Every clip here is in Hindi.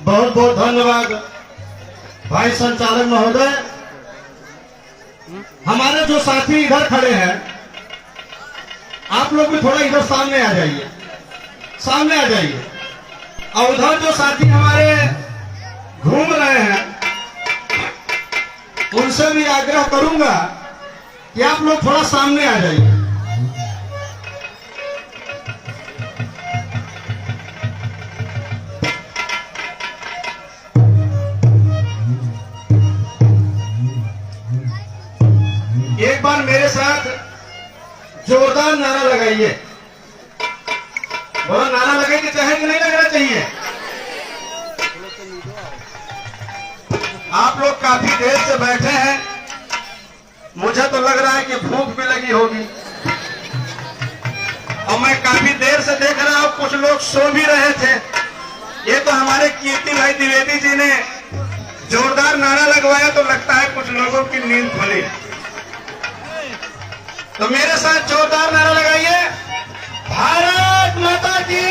बहुत बहुत धन्यवाद भाई संचालक महोदय। हमारे जो साथी इधर खड़े हैं, आप लोग भी थोड़ा इधर सामने आ जाइए, सामने आ जाइए। और उधर जो साथी हमारे घूम रहे हैं, उनसे भी आग्रह करूंगा कि आप लोग थोड़ा सामने आ जाइए। एक बार मेरे साथ जोरदार नारा लगाइए। बोलो, नारा लगाइए, चाहे कि नहीं लगना चाहिए? आप लोग काफी देर से बैठे हैं, मुझे तो लग रहा है कि भूख भी लगी होगी। और मैं काफी देर से देख रहा हूं कुछ लोग सो भी रहे थे। ये तो हमारे कीर्ति भाई द्विवेदी जी ने जोरदार नारा लगवाया तो लगता है कुछ लोगों की नींद खुली। तो मेरे साथ जोरदार नारा लगाइए, भारत माता की।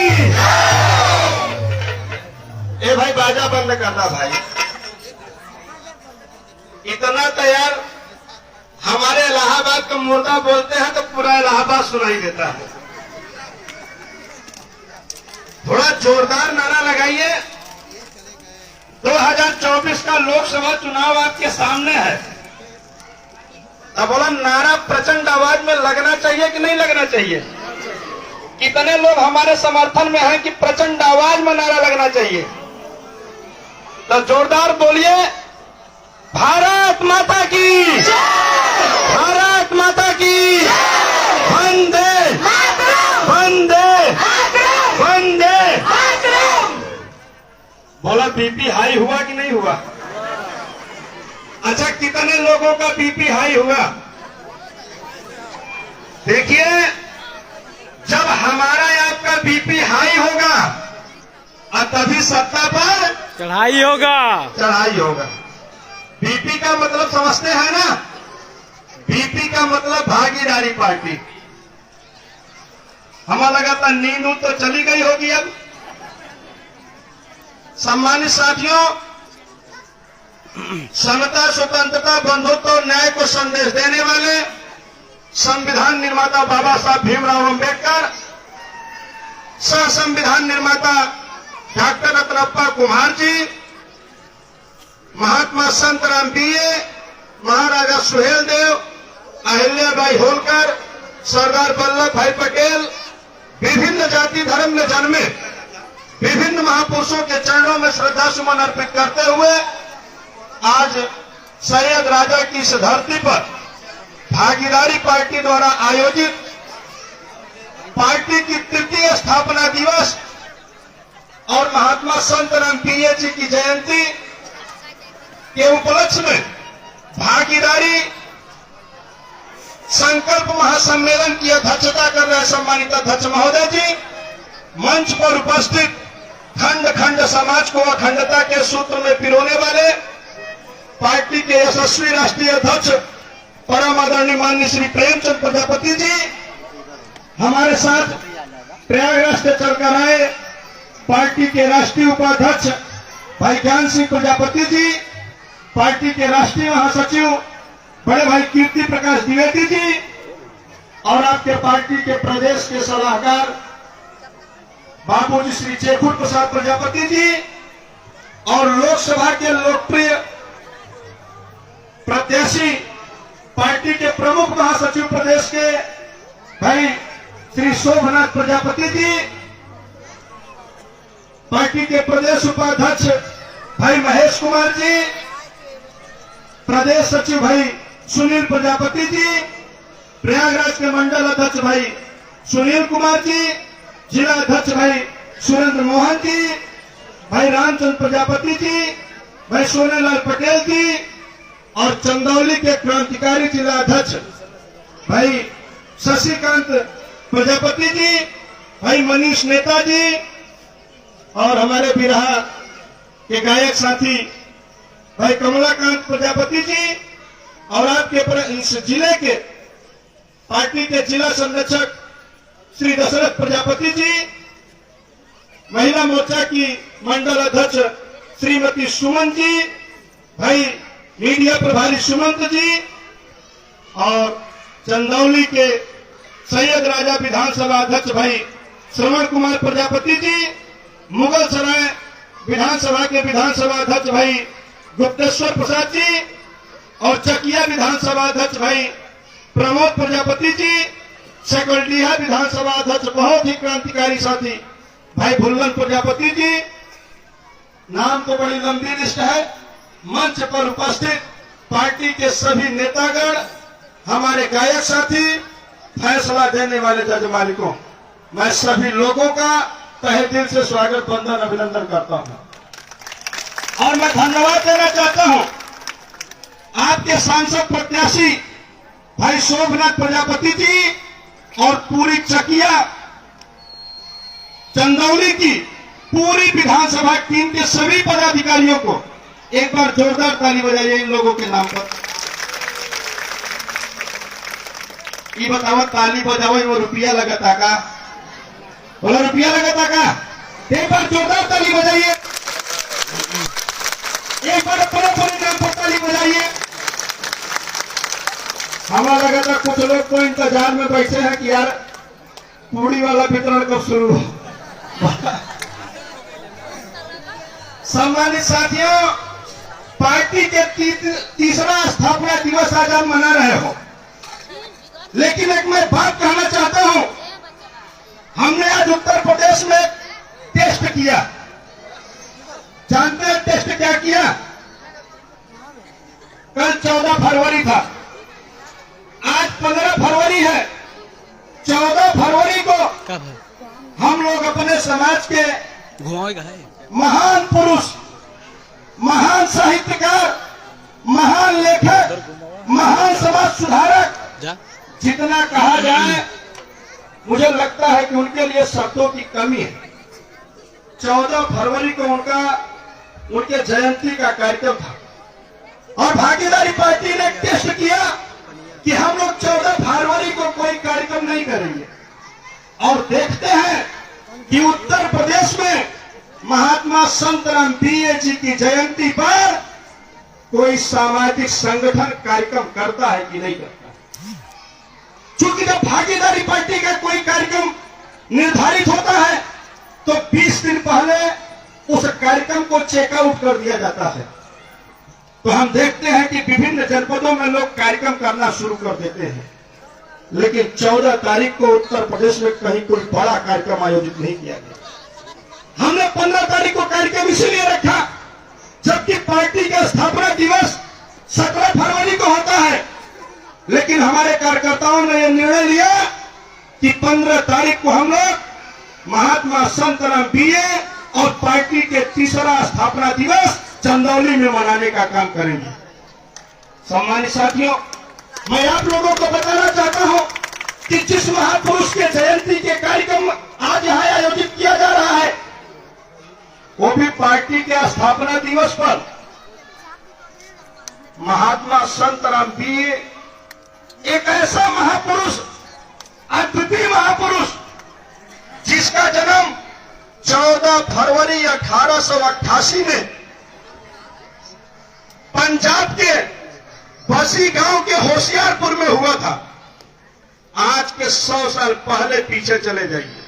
ए भाई, बाजा बंद करना भाई। इतना तैयार, हमारे इलाहाबाद का मुर्दा बोलते हैं तो पूरा इलाहाबाद सुनाई देता है। थोड़ा जोरदार नारा लगाइए। 2024 का लोकसभा चुनाव आपके सामने है। अब बोला, नारा प्रचंड आवाज में लगना चाहिए कि नहीं लगना चाहिए? कितने लोग हमारे समर्थन में हैं कि प्रचंड आवाज में नारा लगना चाहिए? तो जोरदार बोलिए, भारत माता की, भारत माता की, वंदे वंदे वंदे। बोला, बीपी हाई हुआ कि नहीं हुआ? अच्छा, कितने लोगों का बीपी हाई हुआ? देखिए, जब हमारा आपका बीपी हाई होगा और तभी सत्ता पर चढ़ाई होगा, चढ़ाई होगा। बीपी का मतलब समझते हैं ना? बीपी का मतलब भागीदारी पार्टी। हमें लगा था नींद तो चली गई होगी। अब सम्मानित साथियों, समता, स्वतंत्रता, बंधुत्व और न्याय को संदेश देने वाले संविधान निर्माता बाबा साहब भीमराव अंबेडकर, सह संविधान निर्माता डॉक्टर रत्नप्पा कुमार जी, महात्मा संत राम पिये, महाराजा सुहेल देव, अहिल्याबाई होलकर, सरदार वल्लभ भाई पटेल, विभिन्न जाति धर्म में जन्मे विभिन्न महापुरुषों के चरणों में श्रद्धा सुमन अर्पित करते हुए आज सैयद राजा की इस धरती पर भागीदारी पार्टी द्वारा आयोजित पार्टी की तृतीय स्थापना दिवस और महात्मा संत राम पिये जी की जयंती के उपलक्ष्य में भागीदारी संकल्प महासम्मेलन की अध्यक्षता कर रहे सम्मानित अध्यक्ष महोदय जी, मंच पर उपस्थित खंड खंड समाज को अखंडता के सूत्र में पिरोने वाले पार्टी के यशस्वी राष्ट्रीय अध्यक्ष परम आदरणीय माननीय श्री प्रेमचंद प्रजापति जी, हमारे साथ प्रयागराज से चलकर आए पार्टी के राष्ट्रीय उपाध्यक्ष भाई ज्ञान सिंह प्रजापति जी, पार्टी के राष्ट्रीय महासचिव बड़े भाई कीर्ति प्रकाश द्विवेदी जी और आपके पार्टी के प्रदेश के सलाहकार बाबूजी श्री चेखुर प्रसाद प्रजापति जी और लोकसभा के लोकप्रिय प्रत्याशी पार्टी के प्रमुख महासचिव प्रदेश के भाई श्री शोभनाथ प्रजापति जी, पार्टी के प्रदेश उपाध्यक्ष भाई महेश कुमार जी, प्रदेश सचिव भाई सुनील प्रजापति जी, प्रयागराज के मंडल अध्यक्ष भाई सुनील कुमार जी, जिला अध्यक्ष भाई सुरेंद्र मोहन जी, भाई रामचंद्र प्रजापति जी, भाई सोनेलाल पटेल जी और चंदौली के क्रांतिकारी जिला अध्यक्ष भाई शशिकांत प्रजापति जी, भाई मनीष नेता जी और हमारे बिरहा के गायक साथी भाई कमलाकांत प्रजापति जी और आपके इस जिले के पार्टी के जिला संरक्षक श्री दशरथ प्रजापति जी, महिला मोर्चा की मंडल अध्यक्ष श्रीमती सुमन जी, भाई मीडिया प्रभारी सुमंत जी, और चंदौली के सैयद राजा विधानसभा अध्यक्ष भाई श्रवण कुमार प्रजापति जी, मुगल सराय विधानसभा के विधानसभा अध्यक्ष भाई गुप्तेश्वर प्रसाद जी, और चकिया विधानसभा अध्यक्ष भाई प्रमोद प्रजापति जी, सकलडीहा विधानसभा अध्यक्ष बहुत ही क्रांतिकारी साथी भाई भुल्लन प्रजापति जी। नाम तो बड़ी लंबी लिस्ट है। मंच पर उपस्थित पार्टी के सभी नेतागण, हमारे गायक साथी, फैसला देने वाले जज मालिकों, मैं सभी लोगों का तहे दिल से स्वागत, वंदन, अभिनंदन करता हूं। और मैं धन्यवाद देना चाहता हूं आपके सांसद प्रत्याशी भाई शोभनाथ प्रजापति जी और पूरी चकिया चंदौली की पूरी विधानसभा टीम के सभी पदाधिकारियों को एक बार जोरदार ताली बजाइए इन लोगों के नाम पर। ये बताओ, ताली बजाओ वो रुपया लगता का? बोला रुपया लगता का? एक बार जोरदार ताली बजाइए, एक बार अपने नाम पर ताली बजाइए। हमारा लगा था कुछ लोग तो इंतजार में बैठे हैं कि यार पूरी वाला वितरण कब शुरू हो। सम्मानित साथियों, पार्टी के तीसरा स्थापना दिवस आज आप मना रहे हो, लेकिन एक मैं बात कहना चाहता हूं। हमने आज उत्तर प्रदेश में टेस्ट किया। जानते हैं टेस्ट क्या किया? कल 14 फरवरी था, आज 15 फरवरी है। 14 फरवरी को हम लोग अपने समाज के महान पुरुष, महान साहित्यकार, महान लेखक, महान समाज सुधारक, जितना कहा जाए मुझे लगता है कि उनके लिए शब्दों की कमी है। 14 फरवरी को उनके जयंती का कार्यक्रम था और भागीदारी पार्टी ने टेस्ट किया कि हम लोग 14 फरवरी को कोई कार्यक्रम नहीं करेंगे। और देखते हैं कि उत्तर प्रदेश में महात्मा संत रामबीए जी की जयंती पर कोई सामाजिक संगठन कार्यक्रम करता है कि नहीं करता। चूंकि जब भागीदारी पार्टी का कोई कार्यक्रम निर्धारित होता है तो 20 दिन पहले उस कार्यक्रम को चेकआउट कर दिया जाता है। तो हम देखते हैं कि विभिन्न जनपदों में लोग कार्यक्रम करना शुरू कर देते हैं, लेकिन 14 तारीख को उत्तर प्रदेश में कहीं कोई बड़ा कार्यक्रम आयोजित नहीं किया गया। हमने 15 तारीख को कार्यक्रम इसीलिए रखा जबकि पार्टी का स्थापना दिवस 17 फरवरी को होता है, लेकिन हमारे कार्यकर्ताओं ने यह निर्णय लिया कि 15 तारीख को हम लोग महात्मा संत रामबीए और पार्टी के तीसरा स्थापना दिवस चंदौली में मनाने का काम करेंगे। सम्मानित साथियों, मैं आप लोगों को बताना चाहता हूं कि जिस महापुरुष के जयंती के कार्यक्रम आज यहां आयोजित किया जा रहा है, वो भी पार्टी के स्थापना दिवस पर महात्मा संत रामबीए, एक ऐसा महापुरुष, अद्वितीय महापुरुष, जिसका जन्म 14 फरवरी 1888 में पंजाब के बसी गांव के होशियारपुर में हुआ था। आज के 100 साल पहले पीछे चले जाइए,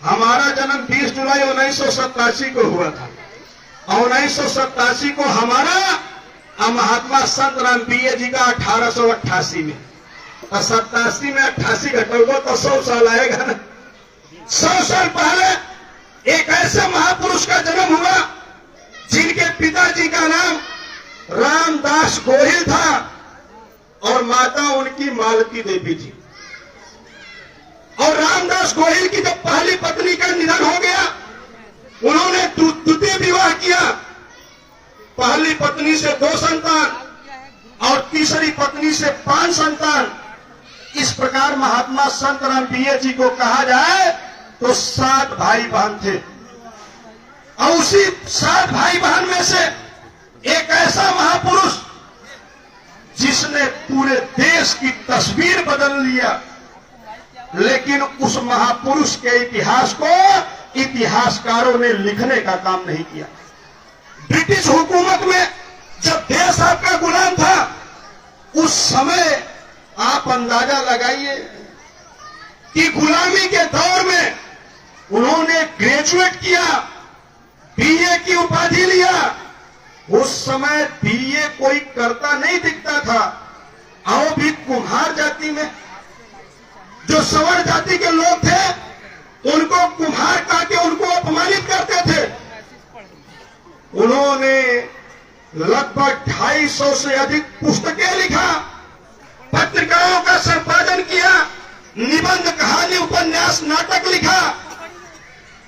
हमारा जन्म 20 जुलाई 1987 को हुआ था। 1987 को हमारा महात्मा संत रामबीए जी का 1888 में, और 87 में 88 घटोगे तो 100 साल आएगा ना। 100 साल पहले एक ऐसे महापुरुष का जन्म हुआ जिनके पिताजी का नाम रामदास गोहिल था और माता उनकी मालती देवी थी। और रामदास गोहिल की जब पहली पत्नी का निधन हो गया, उन्होंने द्वितीय विवाह किया। पहली पत्नी से 2 संतान और तीसरी पत्नी से 5 संतान। इस प्रकार महात्मा संत रामबीए जी को कहा जाए तो 7 भाई बहन थे। और उसी 7 भाई बहन में से एक ऐसा महापुरुष जिसने पूरे देश की तस्वीर बदल लिया, लेकिन उस महापुरुष के इतिहास को इतिहासकारों ने लिखने का काम नहीं किया। ब्रिटिश हुकूमत में जब देश आपका गुलाम था, उस समय आप अंदाजा लगाइए कि गुलामी के दौर में उन्होंने ग्रेजुएट किया, बीए की उपाधि लिया। उस समय बीए कोई करता नहीं दिखता था। आओ भी कुम्हार जाति में जो सवर्ण जाति के लोग थे, उनको कुम्हार कहा के उनको अपमानित करते थे। उन्होंने लगभग 250 से अधिक पुस्तकें लिखा, पत्रिकाओं का संपादन किया, निबंध, कहानी, उपन्यास, नाटक लिखा।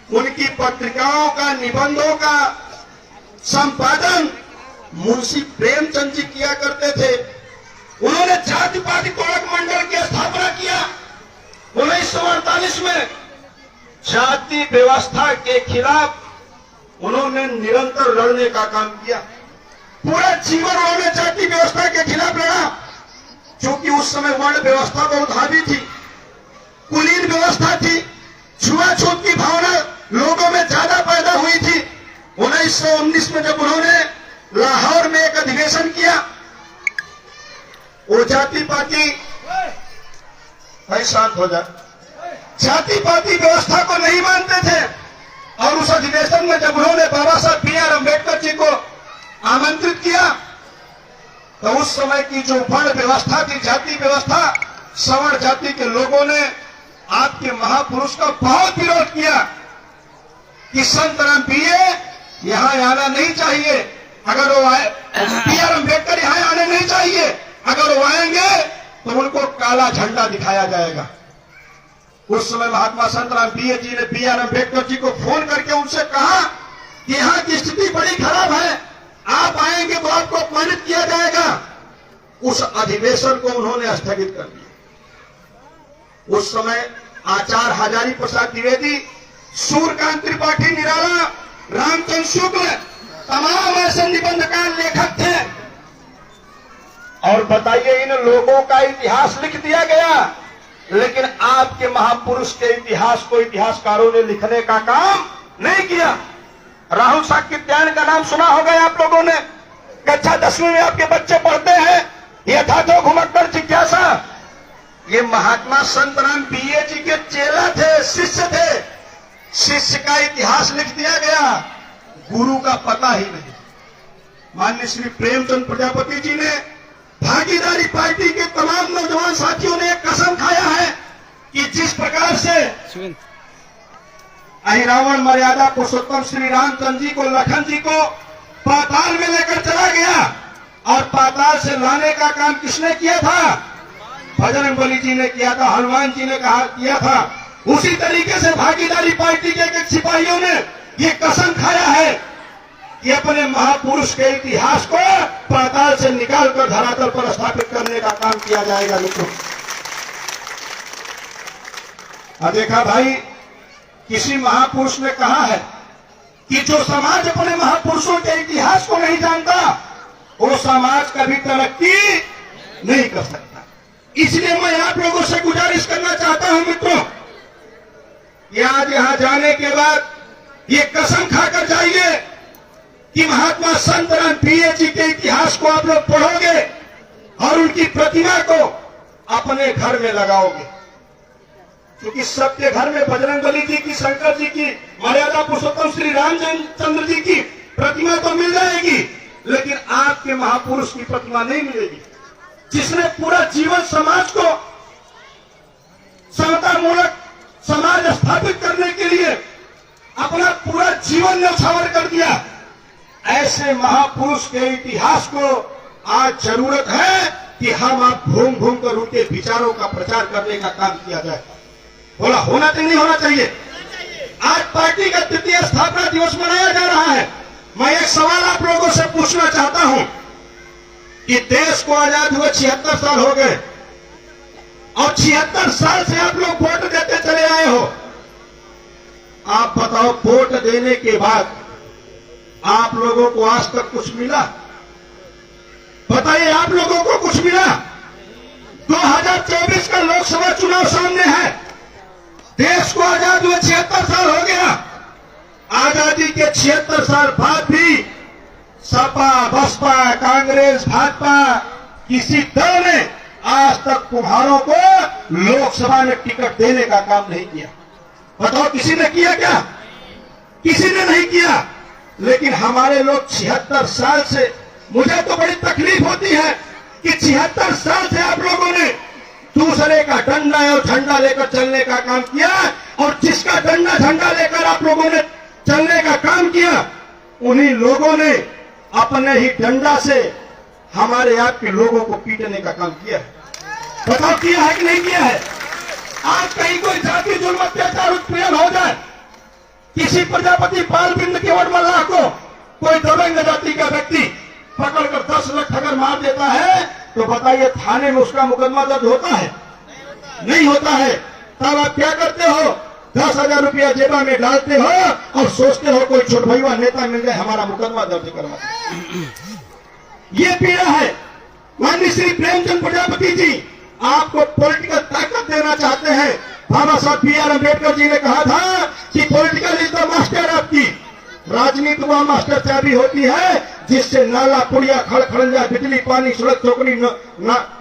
उनकी पत्रिकाओं का, निबंधों का संपादन मुंशी प्रेमचंद जी किया करते थे। उन्होंने जाति पाति तोड़क मंडल की स्थापना किया। 1948 में जाति व्यवस्था के खिलाफ उन्होंने निरंतर लड़ने का काम किया। पूरा जीवन उन्होंने जाति व्यवस्था के खिलाफ लड़ा, क्योंकि उस समय वर्ण व्यवस्था बहुत हावी थी, कुलीन व्यवस्था थी, छुआछूत की भावना लोगों में ज्यादा पैदा हुई थी। 1919 में जब उन्होंने लाहौर में एक अधिवेशन किया, वो जाति पाति, भाई शांत हो जाए, जाति पाति व्यवस्था को नहीं मानते थे। और उस अधिवेशन में जब उन्होंने बाबा साहब B.R. अम्बेडकर जी को आमंत्रित किया, तो उस समय की जो वर्ण व्यवस्था थी, जाति व्यवस्था, सवर्ण जाति के लोगों ने आपके महापुरुष का बहुत विरोध किया कि संत राम B.A. यहां आना नहीं चाहिए। अगर वो आए, B.R. अम्बेडकर यहां आने नहीं चाहिए। अगर वो आएंगे तो उनको काला झंडा दिखाया जाएगा। उस समय महात्मा संत राम B.A. जी ने B.R. अम्बेडकर जी को फोन करके उनसे कहा कि यहां की स्थिति बड़ी खराब है, आप आएंगे तो आपको अपमानित किया जाएगा। उस अधिवेशन को उन्होंने स्थगित कर दिया। उस समय आचार्य हजारी प्रसाद द्विवेदी, सूर्यकांत त्रिपाठी निराला, रामचंद्र शुक्ल, तमाम ऐसे निबंधकार लेखक थे। और बताइए, इन लोगों का इतिहास लिख दिया गया, लेकिन आपके महापुरुष के इतिहास को इतिहासकारों ने लिखने का काम नहीं किया। राहुल सातत्यायन का नाम सुना होगा आप लोगों ने। कक्षा 10वीं में आपके बच्चे पढ़ते हैं, यथार्थो घुमक्कर जिज्ञासा। ये महात्मा संत राम B.A. जी के चेला थे, शिष्य थे। शिष्य का इतिहास लिख दिया गया, गुरु का पता ही नहीं। माननीय श्री प्रेमचंद प्रजापति जी ने भागीदारी पार्टी के तमाम नौजवान साथियों ने एक कसम खाया है कि जिस प्रकार से अहिरावण मर्यादा पुरुषोत्तम श्री रामचंद्र जी को, लखन जी को पाताल में लेकर चला गया, और पाताल से लाने का काम किसने किया था? बजरंग बली जी ने किया था, हनुमान जी ने किया था। उसी तरीके से भागीदारी पार्टी के एक सिपाहियों ने ये कसम खाया है कि अपने महापुरुष के इतिहास को पाताल से निकालकर धरातल पर स्थापित करने का काम किया जाएगा। मित्रों, देखा भाई, किसी महापुरुष ने कहा है कि जो समाज अपने महापुरुषों के इतिहास को नहीं जानता, वो समाज कभी तरक्की नहीं कर सकता। इसलिए मैं आप लोगों से गुजारिश करना चाहता हूं मित्रों, कि आज यहां जाने के बाद ये कसम खाकर जाइए कि महात्मा संत राम B.A. जी के इतिहास को आप लोग पढ़ोगे और उनकी प्रतिमा को अपने घर में लगाओगे। क्योंकि सबके घर में बजरंगबली जी की, शंकर जी की, मर्यादा पुरुषोत्तम श्री रामचंद्र जी की प्रतिमा तो मिल जाएगी, लेकिन आपके महापुरुष की प्रतिमा नहीं मिलेगी, जिसने पूरा जीवन समाज को समतामूलक समाज स्थापित करने के लिए अपना पूरा जीवन न्यौछावर कर दिया। ऐसे महापुरुष के इतिहास को आज जरूरत है कि हम आप घूम घूम कर उनके विचारों का प्रचार करने का काम किया जाए। बोला होना चाहिए, नहीं होना चाहिए? आज पार्टी का 3य स्थापना दिवस मनाया जा रहा है। मैं एक सवाल आप लोगों से पूछना चाहता हूं कि देश को आजाद हुए 76 साल हो गए, और 76 साल से आप लोग वोट देते चले आए हो। आप बताओ, वोट देने के बाद आप लोगों को आज तक कुछ मिला? बताइए, आप लोगों को कुछ मिला? 2024 का लोकसभा चुनाव सामने है। देश को आजाद हुए 76 साल हो गया। आजादी के 76 साल बाद भी सपा, बसपा, कांग्रेस, भाजपा, किसी दल ने आज तक कुम्हारों को लोकसभा में टिकट देने का काम नहीं किया। बताओ किसी ने किया क्या? किसी ने नहीं किया। लेकिन हमारे लोग 76 साल से, मुझे तो बड़ी तकलीफ होती है कि 76 साल से आप लोगों ने दूसरे का डंडा और झंडा लेकर चलने का काम किया, और जिसका डंडा झंडा लेकर आप लोगों ने चलने का काम किया, उन्हीं लोगों ने अपने ही डंडा से हमारे आपके लोगों को पीटने का काम किया है। बताओ किया है कि नहीं किया है? आज कहीं कोई जाति जुल्म अत्याचार उत्पीड़न हो जाए, किसी प्रजापति पाल बिंद केवट मल्लाह को कोई दबंग जाति का व्यक्ति पकड़कर 10 लाख अगर मार देता है, तो बताइए थाने में उसका मुकदमा दर्ज होता है? नहीं होता है। तब आप क्या करते हो? 10,000 रुपया जेबा में डालते हो और सोचते हो कोई छोट भैया नेता मिल जाए, हमारा मुकदमा दर्ज करवा दे। ये पीड़ा है। माननीय श्री प्रेमचंद प्रजापति जी आपको पॉलिटिकल ताकत देना चाहते हैं। बाबा साहब B.R. अम्बेडकर जी ने कहा था कि पॉलिटिकल इज द मास्टर। आपकी राजनीति वह मास्टर चाबी होती है जिससे नाला, पुलिया, खड़खड़ंजा, बिजली, पानी, सड़क, चौकड़ी,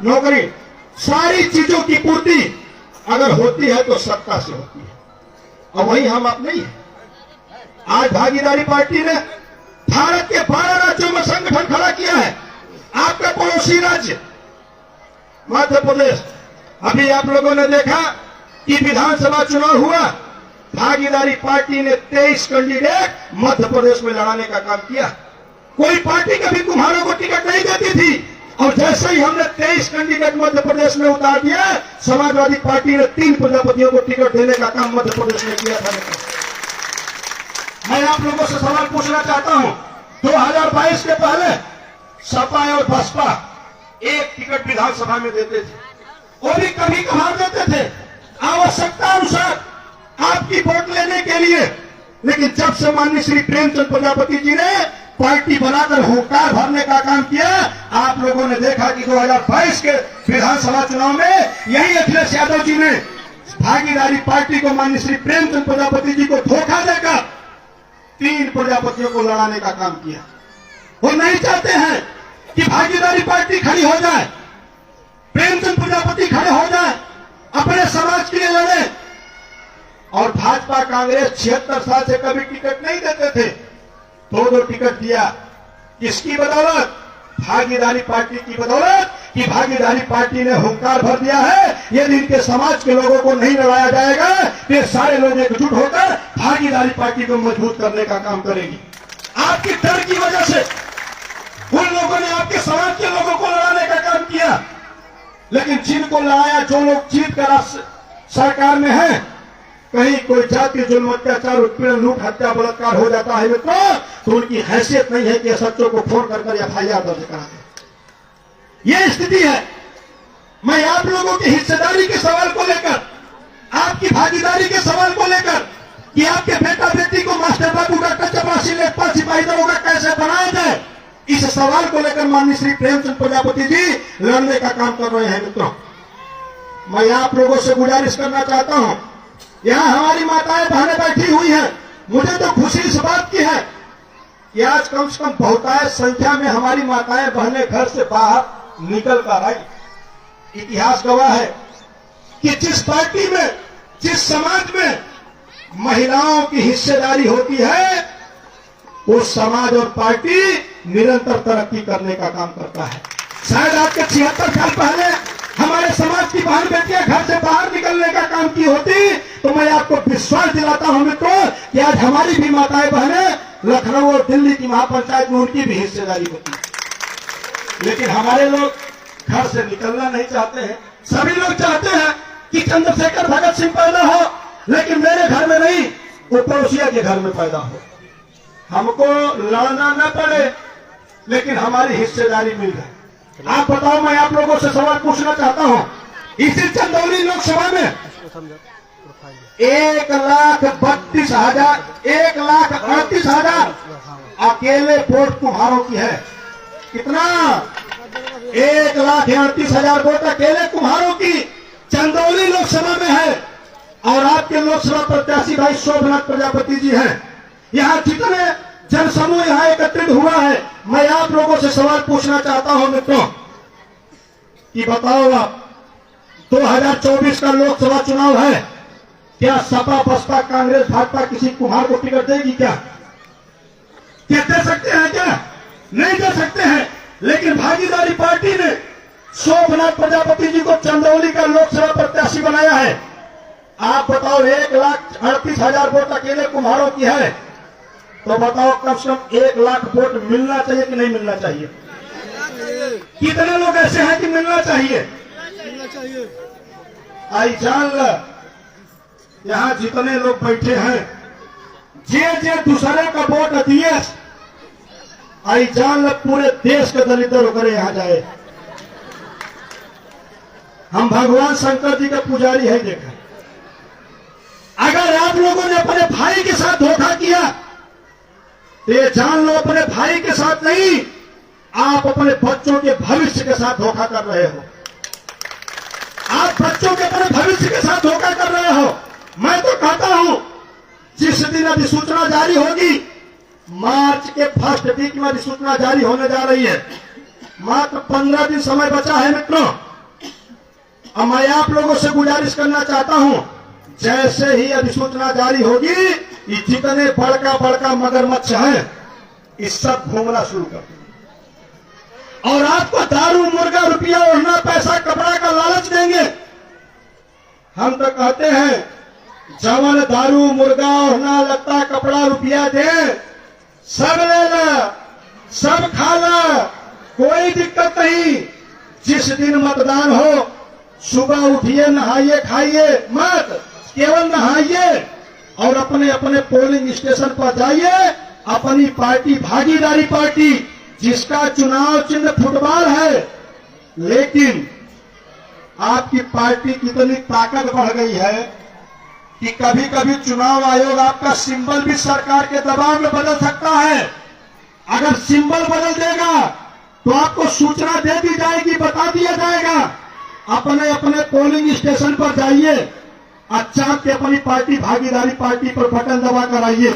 नौकरी, सारी चीजों की पूर्ति अगर होती है तो सत्ता से होती है। और वही हम आप नहीं है। आज भागीदारी पार्टी ने भारत के 12 राज्यों में संगठन खड़ा किया है। आपका पड़ोसी राज्य मध्य प्रदेश, अभी आप लोगों ने देखा कि विधानसभा चुनाव हुआ, भागीदारी पार्टी ने 23 कैंडिडेट मध्य प्रदेश में लड़ाने का काम किया। कोई पार्टी कभी कुम्हारों को टिकट नहीं देती थी, और जैसे ही हमने 23 कैंडिडेट मध्य प्रदेश में उतार दिया, समाजवादी पार्टी ने 3 प्रजापतियों को टिकट देने का काम मध्य प्रदेश में किया था। मैं आप लोगों से सवाल पूछना चाहता हूं, 2022 के पहले सपा और बसपा एक टिकट विधानसभा में देते थे, वो भी कभी कभार देते थे आवश्यकता अनुसार आपकी वोट लेने के लिए। लेकिन जब से माननीय श्री प्रेमचंद प्रजापति जी ने पार्टी बनाकर हुंकार भरने का काम किया, आप लोगों ने देखा कि 2022 के विधानसभा चुनाव में यही अखिलेश यादव जी ने भागीदारी पार्टी को, माननीय श्री प्रेमचंद प्रजापति जी को धोखा देकर 3 प्रजापतियों को लड़ाने का काम किया। वो नहीं चाहते हैं कि भागीदारी पार्टी खड़ी हो जाए, प्रेमचंद प्रजापति खड़े हो जाए, अपने समाज के लिए लड़े। और भाजपा कांग्रेस 76 साल से कभी टिकट नहीं देते थे, 2-2 टिकट दिया। किसकी बदौलत? भागीदारी पार्टी की बदौलत, कि भागीदारी पार्टी ने हुंकार भर दिया है यदि इनके समाज के लोगों को नहीं लड़ाया जाएगा तो सारे लोग एकजुट होकर भागीदारी पार्टी को मजबूत करने का काम करेंगे। आपके डर की वजह से उन लोगों ने आपके समाज के लोगों को लड़ाने का काम किया, लेकिन जिनको लड़ाया, जो लोग जीत कर सरकार में है, कहीं कोई जाति जुल्म, अत्याचार, उत्पीड़न, लूट, हत्या, बलात्कार हो जाता है मित्रों, तो उनकी हैसियत नहीं है कि सच्चों को फोन कर FIR दर्ज करा दे। ये स्थिति है। मैं आप लोगों की हिस्सेदारी के सवाल को लेकर, आपकी भागीदारी के सवाल को लेकर, कि आपके बेटा बेटी को मास्टर बाबू, डॉक्टर चपरासी, लेखपाल, सिपाही दरोगा कैसे बनाया जाए, इस सवाल को लेकर माननीय श्री प्रेमचंद प्रजापति जी लड़ने का काम कर रहे हैं। मित्रों, मैं आप लोगों से गुजारिश करना चाहता हूं, यहां हमारी माताएं बहनें बैठी हुई हैं। मुझे तो खुशी इस बात की है कि आज कम से कम बहुतायत संख्या में हमारी माताएं बहनें घर से बाहर निकल कर आई। इतिहास गवाह है कि जिस पार्टी में, जिस समाज में महिलाओं की हिस्सेदारी होती है, वो समाज और पार्टी निरंतर तरक्की करने का काम करता है। शायद आज के 76 साल पहले हमारे समाज की बहन बेटियां घर से बाहर निकलने का काम की होती, तो मैं आपको विश्वास दिलाता हूं मित्रों कि आज हमारी भी माताएं बहनें लखनऊ और दिल्ली की महापंचायत में उनकी भी हिस्सेदारी होती है। लेकिन हमारे लोग घर से निकलना नहीं चाहते हैं। सभी लोग चाहते हैं कि चंद्रशेखर भगत सिंह पैदा हो, लेकिन मेरे घर में नहीं, वो पड़ोसिया के घर में पैदा हो। हमको लड़ना न पड़े, लेकिन हमारी हिस्सेदारी मिल जाए। आप बताओ, मैं आप लोगों से सवाल पूछना चाहता हूं, इसी चंदौली लोकसभा में 1,38,000 अकेले वोट कुम्हारों की है। कितना? 1,38,000 वोट अकेले कुम्हारों की चंदौली लोकसभा में है। और आपके लोकसभा प्रत्याशी भाई शोभनाथ प्रजापति जी हैं। यहाँ जितने जनसमूह यहाँ एकत्रित हुआ है। मैं आप लोगों से सवाल पूछना चाहता हूं मित्रों कि बताओ आप 2024 का लोकसभा चुनाव है, क्या सपा बसपा कांग्रेस भाजपा किसी कुम्हार को टिकट देगी? क्या दे सकते हैं? क्या नहीं दे सकते हैं। लेकिन भागीदारी पार्टी ने शोभनाथ प्रजापति जी को चंदौली का लोकसभा प्रत्याशी बनाया है। आप बताओ 1,38,000 वोट अकेले कुम्हारों की है, तो बताओ कम से कम 1 लाख वोट मिलना चाहिए कि नहीं मिलना चाहिए? कितने लोग ऐसे हैं कि मिलना चाहिए? आई जान ल, यहां जितने लोग बैठे हैं जे दूसरे का वोट दिए, आई जान ल पूरे देश के दलित होकर यहां जाए। हम भगवान शंकर जी के पुजारी है। देखा, अगर आप लोगों ने अपने भाई के साथ धोखा किया तो ये जान लो अपने भाई के साथ नहीं, आप अपने बच्चों के भविष्य के साथ धोखा कर रहे हो। आप बच्चों के अपने भविष्य के साथ धोखा कर रहे हो। मैं तो कहता हूं जिस दिन अधिसूचना जारी होगी, मार्च के फर्स्ट वीक में अधिसूचना जारी होने जा रही है, मात्र 15 दिन समय बचा है मित्रों। अब मैं आप लोगों से गुजारिश करना चाहता हूं, जैसे ही अधिसूचना जारी होगी, ये जितने बड़का मगरमच्छ है इस सब घूमना शुरू कर देंगे और आपको दारू मुर्गा रुपया ओढ़ना पैसा कपड़ा का लालच देंगे। हम तो कहते हैं जवन दारू मुर्गा ओढ़ना लत्ता कपड़ा रुपया दे, सब ले ला, सब खा ला, कोई दिक्कत नहीं। जिस दिन मतदान हो सुबह उठिए, नहाइए खाइए मत, केवल नहाइए और अपने अपने पोलिंग स्टेशन पर जाइए। अपनी पार्टी भागीदारी पार्टी जिसका चुनाव चिन्ह फुटबॉल है, लेकिन आपकी पार्टी की इतनी ताकत बढ़ गई है कि कभी कभी चुनाव आयोग आपका सिंबल भी सरकार के दबाव में बदल सकता है। अगर सिंबल बदल देगा तो आपको सूचना दे दी जाएगी, बता दिया जाएगा। अपने अपने पोलिंग स्टेशन पर जाइए, अच्छा के अपनी पार्टी भागीदारी पार्टी पर बटन दबा कर आइए।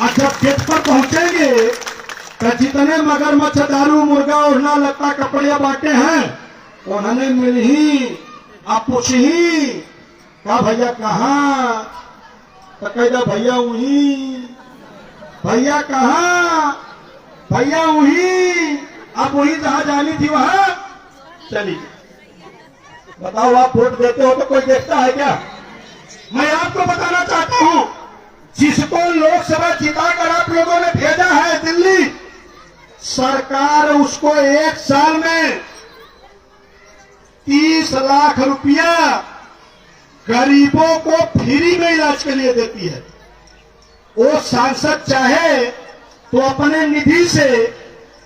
और जब गेट पर पहुंचेंगे तो जितने मगरमच्छ दारू मुर्गा ओढ़ना लत्ता कपड़े बांटे हैं, उन्होंने मिल ही आप पूछ ही कहा भैया कहाँ, तो कह भैया वहीं, भैया कहाँ, भैया वहीं, आप वहीं जहां जानी थी वहां चली। बताओ आप वोट देते हो तो कोई देखता है क्या? मैं आपको बताना चाहता हूं, जिसको लोकसभा जिताकर आप लोगों ने भेजा है दिल्ली, सरकार उसको 1 साल में 30 लाख रुपया गरीबों को फ्री में इलाज के लिए देती है। वो सांसद चाहे तो अपने निधि से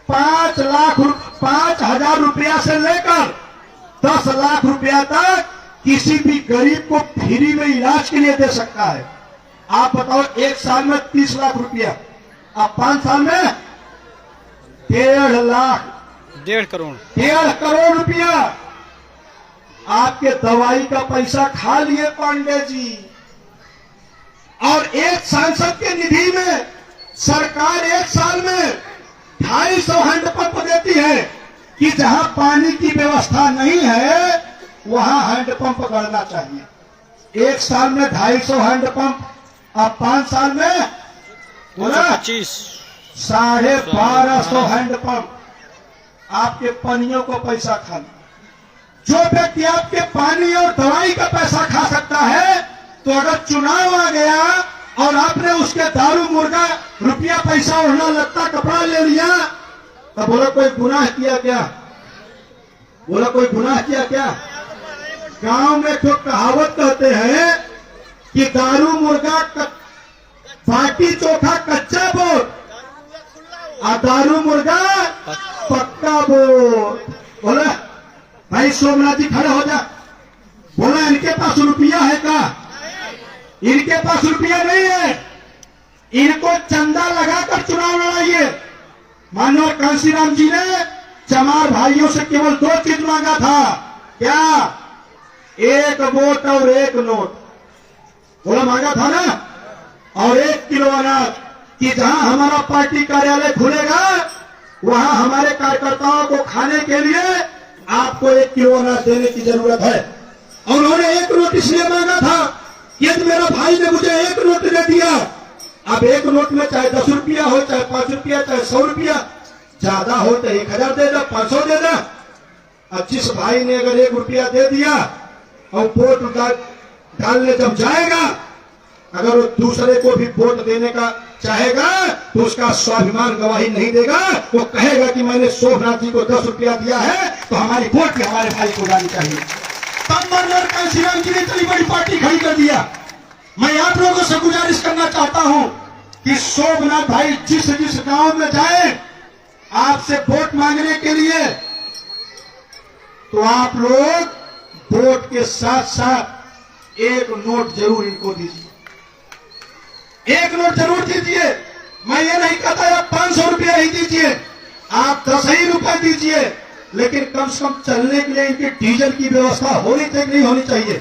5,000 रुपया से लेकर 10 लाख रुपया तक किसी भी गरीब को फ्री में इलाज के लिए दे सकता है। आप बताओ 1 साल में 30 लाख रुपया, आप 5 साल में 1.5 लाख, 1.5 करोड़ रुपया आपके दवाई का पैसा खा लिए पांडे जी। और एक सांसद के निधि में सरकार 1 साल में 250 हैंडपंप देती है कि जहां पानी की व्यवस्था नहीं है वहां हैंडपंप गड़ना चाहिए। 1 साल में 250 हैंडपंप, अब 5 साल में बोला 1250 हैंडपंप आपके पनियों को पैसा खा लिया। जो व्यक्ति आपके पानी और दवाई का पैसा खा सकता है, तो अगर चुनाव आ गया और आपने उसके दारू मुर्गा रुपया पैसा ओढ़ना लत्ता कपड़ा ले लिया, तो बोला कोई गुनाह किया क्या? बोला कोई गुनाह किया क्या? गांव में तो कहावत कहते हैं कि दारू मुर्गा बाटी चोखा कच्चा बोल और दारू मुर्गा पक्का बोल। बोला भाई सोमनाथ जी खड़े हो जा। बोला इनके पास रुपया है क्या? इनके पास रुपया नहीं है, इनको चंदा लगाकर चुनाव लड़ाइए। मानो कांशीराम जी ने चमार भाइयों से केवल 2 चीज मांगा था, क्या? 1 वोट और 1 नोट। बोला मांगा था ना, और 1 किलो अनाज। कि जहां हमारा पार्टी कार्यालय खुलेगा वहां हमारे कार्यकर्ताओं को खाने के लिए आपको 1 किलो अनाज देने की जरूरत है। और उन्होंने 1 नोट इसलिए मांगा था कि यदि मेरा भाई ने मुझे 1 नोट दे दिया, अब 1 नोट में चाहे 10 रुपया हो, चाहे 5 रुपया, चाहे 100 रुपया, ज्यादा हो तो 1000 दे दो, 500 दे दो। अब जिस भाई ने अगर 1 रुपया दे दिया और वोट डालने जब जाएगा, अगर वो दूसरे को भी वोट देने का चाहेगा तो उसका स्वाभिमान गवाही नहीं देगा। वो कहेगा कि मैंने शोभनाथ जी को 10 रुपया दिया है तो हमारी वोट भी हमारे भाई को डालनी चाहिए। तब मनोहर कांशीराम जी ने इतनी बड़ी पार्टी खड़ी कर दिया। मैं आप लोगों से गुजारिश करना चाहता हूं कि शोभनाथ भाई जिस जिस गांव में जाए आपसे वोट मांगने के लिए, तो आप लोग वोट के साथ साथ 1 नोट जरूर इनको दीजिए, 1 नोट जरूर दीजिए। मैं ये नहीं कहता आप 500 रुपया ही दीजिए, आप 10 ही रुपए दीजिए, लेकिन कम से कम चलने के लिए इनके डीजल की व्यवस्था होनी चाहिए, नहीं होनी चाहिए।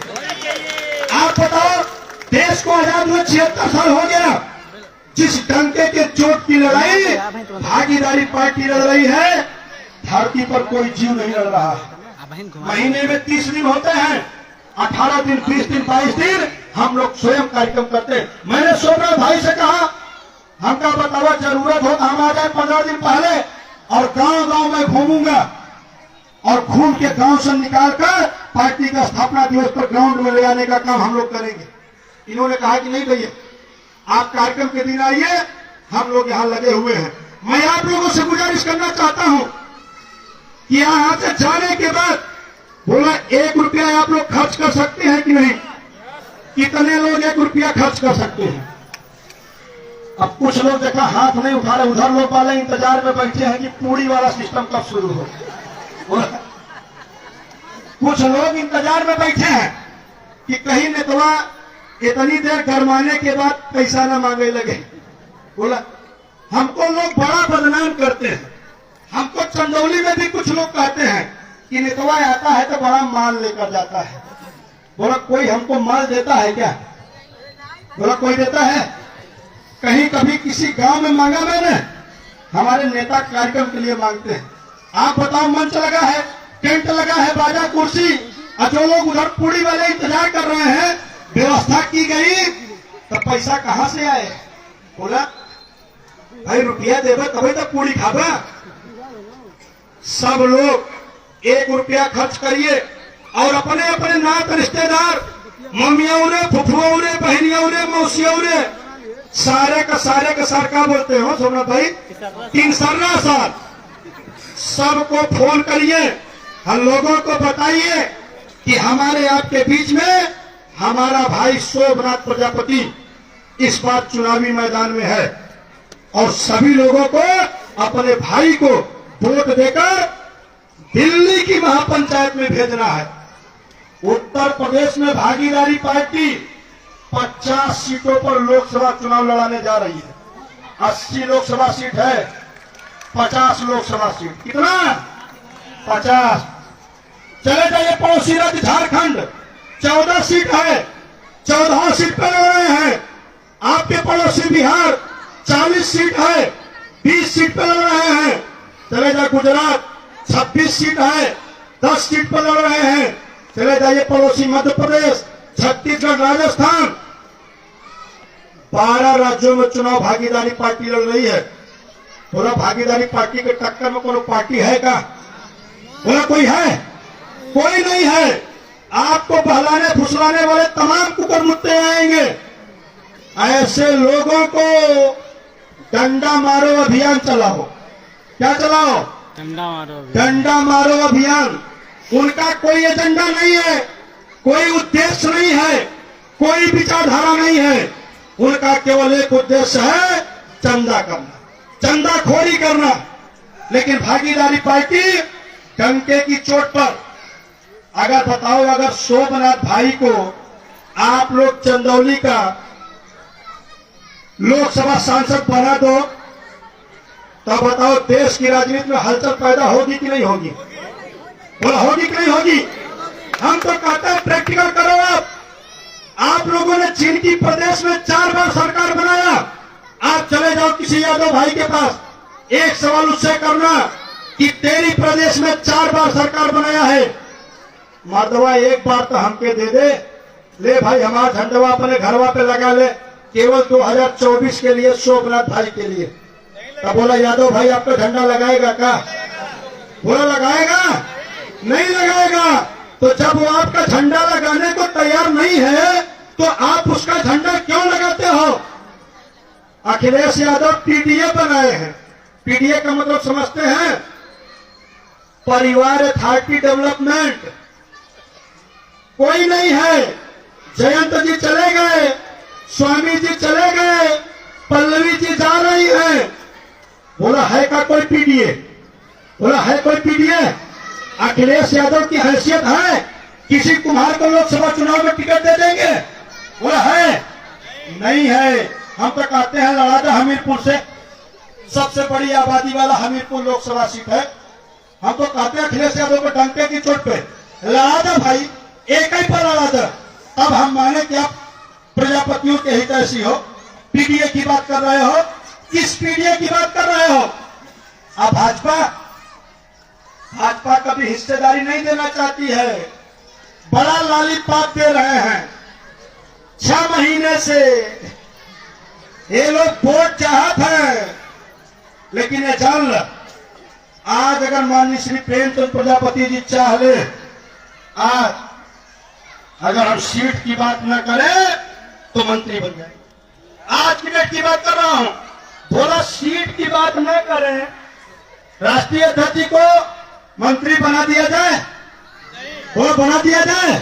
आप बताओ, देश को आजाद हुए 76 साल हो गया, जिस डंके के चोट की लड़ाई भागीदारी पार्टी लड़ रही है, धरती पर कोई जीव नहीं लड़ रहा है। महीने में 30 दिन होते हैं, 18 दिन, 20 दिन, 22 दिन हम लोग स्वयं कार्यक्रम करते हैं। मैंने शोभनाथ भाई से कहा, हमका बताओ जरूरत हो तो हम आ जाए 15 दिन पहले और गांव गांव में घूमूंगा और घूम के गांव से निकालकर पार्टी का स्थापना दिवस पर ग्राउंड में ले आने का काम हम लोग करेंगे। इन्होंने कहा कि नहीं भैया, आप कार्यक्रम के दिन आइए, हम लोग यहाँ लगे हुए हैं। मैं आप लोगों से गुजारिश करना चाहता हूं कि यहां से जाने के बाद बोला 1 रुपया आप लोग खर्च कर सकते हैं कि नहीं? कितने लोग 1 रुपया खर्च कर सकते हैं? अब कुछ लोग देखा हाथ नहीं उठा रहे, उधर लोग वाले इंतजार में बैठे हैं कि पूरी वाला सिस्टम कब शुरू हो। कुछ लोग इंतजार में बैठे हैं कि कहीं नेतवा इतनी देर गरमाने के बाद पैसा न मांगे लगे। बोला हमको लोग बड़ा बदनाम करते हैं, हमको चंदौली में भी कुछ लोग कहते हैं कि नेतवा आता है तो बड़ा माल लेकर जाता है। बोला कोई हमको माल देता है क्या? बोला कोई देता है? कहीं कभी किसी गांव में मांगा मैंने? हमारे नेता कार्यक्रम के लिए मांगते हैं। आप बताओ, मंच लगा है, टेंट लगा है, बाजा कुर्सी, और जो लोग उधर पूरी वाले इंतजार कर रहे हैं, व्यवस्था की गई, तो पैसा कहां से आए? बोला भाई रुपया देवे तभी तो पूरी खाबा। सब लोग 1 रुपया खर्च करिए और अपने अपने नात रिश्तेदार, मम्मियों ने, फुफुओं ने, बहनियों ने, मौसियों ने, सारे का सार का बोलते हो सोमनाथ भाई, 3 सरना सार, सबको फोन करिए, हम लोगों को बताइए कि हमारे आपके बीच में हमारा भाई शोभनाथ प्रजापति इस बार चुनावी मैदान में है और सभी लोगों को अपने भाई को वोट देकर दिल्ली की महापंचायत में भेजना है। उत्तर प्रदेश में भागीदारी पार्टी 50 सीटों पर लोकसभा चुनाव लड़ाने जा रही है। 80 लोकसभा सीट है, 50 लोकसभा सीट। कितना? 50। चले जाइए पड़ोसी राज्य झारखंड, 14 सीट है, 14 सीट पर लड़ रहे हैं। आपके पड़ोसी बिहार 40 सीट है, 20 सीट पर लड़ रहे हैं। चले जाए गुजरात 26 सीट है, 10 सीट पर लड़ रहे हैं। चले जाइए पड़ोसी मध्य प्रदेश, छत्तीसगढ़, राजस्थान, 12 राज्यों में चुनाव भागीदारी पार्टी लड़ रही है। बोला भागीदारी पार्टी के टक्कर में कोई पार्टी है क्या? बोला कोई है? कोई नहीं है। आपको बहलाने फुसलाने वाले तमाम कुकरमुत्ते आएंगे। ऐसे लोगों को डंडा मारो अभियान चलाओ। क्या चलाओ? डंडा मारो अभियान। उनका कोई एजेंडा नहीं है, कोई उद्देश्य नहीं है, कोई विचारधारा नहीं है। उनका केवल एक उद्देश्य है चंदा करना, चंदाखोरी करना। लेकिन भागीदारी पार्टी डंके की चोट पर, अगर बताओ, अगर शोभनाथ भाई को आप लोग चंदौली का लोकसभा सांसद बना दो तो बताओ देश की राजनीति में हलचल पैदा होगी कि नहीं होगी? बोला होगी कि नहीं होगी? हम तो कहते हैं प्रैक्टिकल करो। आप लोगों ने जिनकी प्रदेश में 4 बार सरकार बनाया, आप चले जाओ किसी यादव भाई के पास, एक सवाल उससे करना कि तेरी प्रदेश में 4 बार सरकार बनाया है, माधवा एक बार तो हमके दे दे। ले भाई हमारा झंडवा अपने घरवा पे लगा ले, केवल 2024 के लिए, शोभनाथ भाई के लिए। तब बोला यादव भाई आपका झंडा लगाएगा क्या? बोला लगाएगा? नहीं लगाएगा। तो जब वो आपका झंडा लगाने को तैयार नहीं है तो आप उसका झंडा क्यों लगाते हो? अखिलेश यादव पीडीए बनाए हैं। पीडीए का मतलब समझते हैं? परिवार अथॉरिटी डेवलपमेंट। कोई नहीं है। जयंत जी चले गए, स्वामी जी चले गए, पल्लवी जी जा रही है। बोला है का कोई पीडीए? बोला है कोई पीडीए? अखिलेश यादव की हैसियत है? किसी कुम्हार को लोकसभा चुनाव में टिकट दे देंगे? बोला है? नहीं है। हम तो कहते हैं लड़ा दो हमीरपुर से, सबसे बड़ी आबादी वाला हमीरपुर लोकसभा सीट है। हम तो कहते हैं अखिलेश यादव को डंके की चोट पे लड़ा दो भाई, एक ही पर लड़ा दो। तब हम माने कि आप प्रजापतियों के हितैषी हो। पीडीए की बात कर रहे हो? किस पीडीए की बात कर रहे हो? अब भाजपा कभी हिस्सेदारी नहीं देना चाहती है, बड़ा लॉलीपॉप दे रहे हैं 6 महीने से। ये लोग वोट चाहत है, लेकिन ये जान ल, आज अगर माननीय श्री प्रेमचंद प्रजापति जी चाह ले, आज अगर हम सीट की बात न करें तो मंत्री बन जाए। आज की डेट की बात कर रहा हूं। बोला सीट की बात न करें, राष्ट्रीय अध्यक्ष जी को मंत्री बना दिया जाए, वो बना दिया जाए।